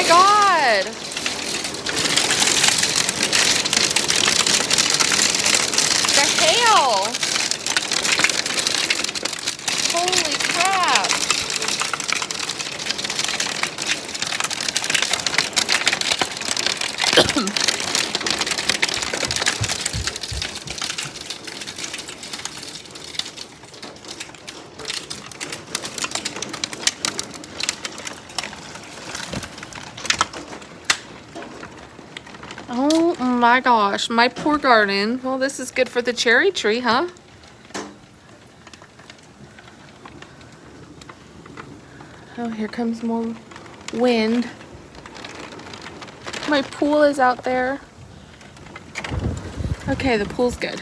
my God. The hail. Holy crap. Oh my gosh, my poor garden. Well, this is good for the cherry tree, huh? Oh, here comes more wind. My pool is out there. Okay, the pool's good.